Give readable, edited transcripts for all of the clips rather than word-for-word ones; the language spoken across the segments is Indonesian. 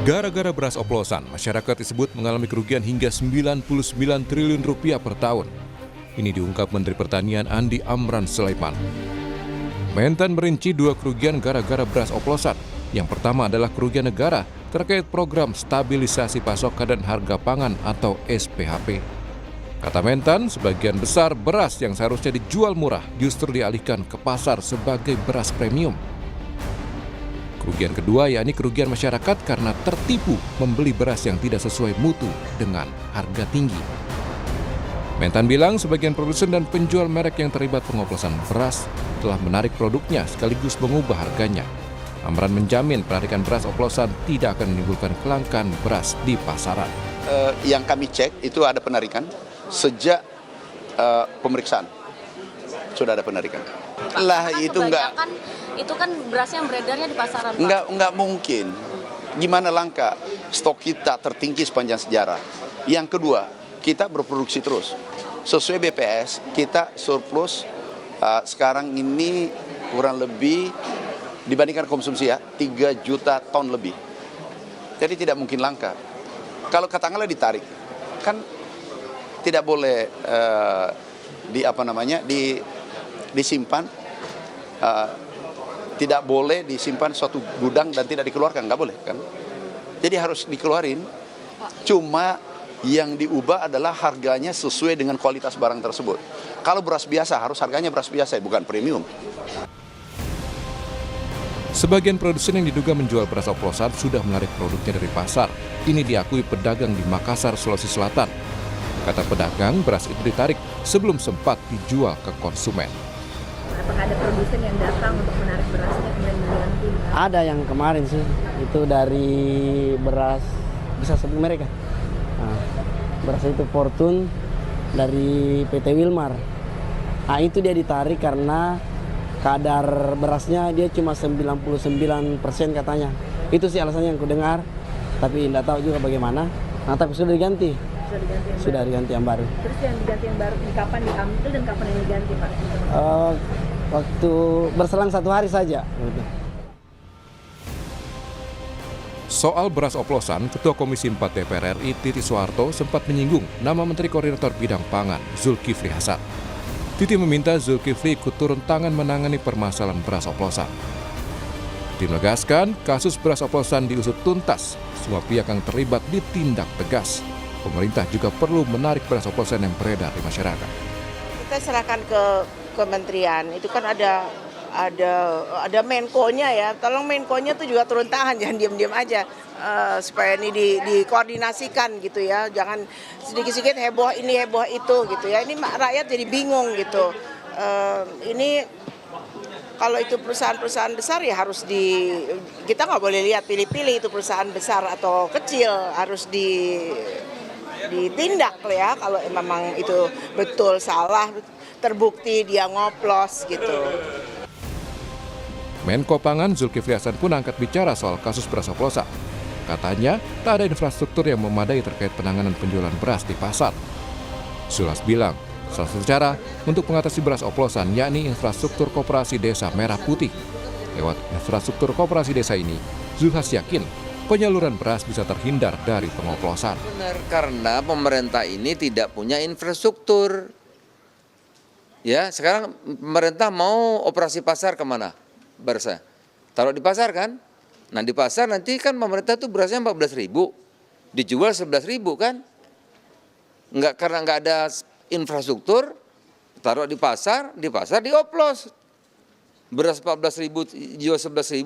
Gara-gara beras oplosan, masyarakat disebut mengalami kerugian hingga 99 triliun rupiah per tahun. Ini diungkap Menteri Pertanian Andi Amran Sulaiman. Mentan merinci dua kerugian gara-gara beras oplosan. Yang pertama adalah kerugian negara terkait program stabilisasi pasokan dan harga pangan atau SPHP. Kata Mentan, sebagian besar beras yang seharusnya dijual murah justru dialihkan ke pasar sebagai beras premium. Kerugian kedua yakni kerugian masyarakat karena tertipu membeli beras yang tidak sesuai mutu dengan harga tinggi. Mentan bilang sebagian produsen dan penjual merek yang terlibat pengoplosan beras telah menarik produknya sekaligus mengubah harganya. Amran menjamin penarikan beras oplosan tidak akan menimbulkan kelangkaan beras di pasaran. Yang kami cek itu ada penarikan sejak pemeriksaan. Sudah ada penarikan. Lah itu enggak. Itu kan beras yang beredarnya di pasaran, Pak. Enggak mungkin. Gimana langka? Stok kita tertinggi sepanjang sejarah. Yang kedua, kita berproduksi terus. Sesuai BPS, kita surplus sekarang ini kurang lebih dibandingkan konsumsi 3 juta ton lebih. Jadi tidak mungkin langka. Kalau katakanlah ditarik, kan tidak boleh disimpan. Tidak boleh disimpan suatu gudang dan tidak dikeluarkan, nggak boleh kan? Jadi harus dikeluarin. Cuma yang diubah adalah harganya sesuai dengan kualitas barang tersebut. Kalau beras biasa harus harganya beras biasa, bukan premium. Sebagian produsen yang diduga menjual beras oplosan sudah menarik produknya dari pasar. Ini diakui pedagang di Makassar, Sulawesi Selatan. Kata pedagang, beras itu ditarik sebelum sempat dijual ke konsumen. Apakah ada produsen yang datang untuk menarik berasnya kemudian mengganti? Ada yang kemarin sih, itu dari beras bisa sebut mereka. Nah, beras itu Fortune dari PT Wilmar. Nah, itu dia ditarik karena kadar berasnya dia cuma 99% katanya. Itu sih alasannya yang ku dengar, tapi tidak tahu juga bagaimana. Nah, tapi sudah diganti. Sudah diganti yang baru. Terus yang diganti yang baru, kapan diambil dan kapan yang diganti, Pak? Waktu berselang 1 hari saja. Soal beras oplosan, Ketua Komisi 4 DPR RI Titi Soeharto sempat menyinggung nama Menteri Koordinator Bidang Pangan Zulkifli Hasan. Titi meminta Zulkifli ikut turun tangan menangani permasalahan beras oplosan. Titi menegaskan kasus beras oplosan diusut tuntas, semua pihak yang terlibat ditindak tegas. Pemerintah juga perlu menarik beras oplosan yang beredar di masyarakat. Kita serahkan ke kementerian, itu kan ada Menko-nya ya, tolong Menko-nya tuh juga turun tangan, jangan diam-diam aja, supaya ini dikoordinasikan gitu ya, jangan sedikit-sedikit heboh ini heboh itu gitu ya, ini rakyat jadi bingung gitu. Ini kalau itu perusahaan-perusahaan besar ya harus kita nggak boleh lihat pilih-pilih itu perusahaan besar atau kecil, harus ditindak ya kalau memang itu betul salah, terbukti dia ngoplos gitu. Menko Pangan Zulkifli Hasan pun angkat bicara soal kasus beras oplosan. Katanya tak ada infrastruktur yang memadai terkait penanganan penjualan beras di pasar. Zulas bilang, salah satu cara untuk mengatasi beras oplosan yakni infrastruktur koperasi desa Merah Putih. Lewat infrastruktur koperasi desa ini, Zulhas yakin penyaluran beras bisa terhindar dari pengoplosan. Benar, karena pemerintah ini tidak punya infrastruktur. Ya, sekarang pemerintah mau operasi pasar kemana? Berasnya taruh di pasar kan? Nah di pasar nanti kan pemerintah tuh berasnya 14.000, dijual 11.000 kan? Karena nggak ada infrastruktur, taruh di pasar dioplos. Beras 14.000 jual 11.000,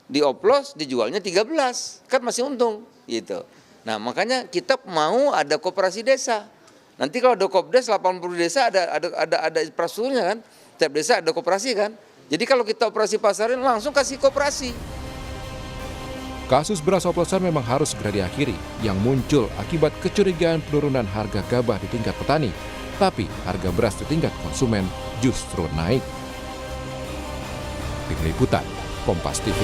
dioplos dijualnya 13, kan masih untung gitu. Nah makanya kita mau ada koperasi desa. Nanti kalau ada Kopdes 80 desa ada infrastrukturnya kan, tiap desa ada koperasi kan. Jadi kalau kita operasi pasarin langsung kasih koperasi. Kasus beras oplosan memang harus segera diakhiri, yang muncul akibat kecurigaan penurunan harga gabah di tingkat petani, tapi harga beras di tingkat konsumen justru naik. Tim Liputan, Kompas TV.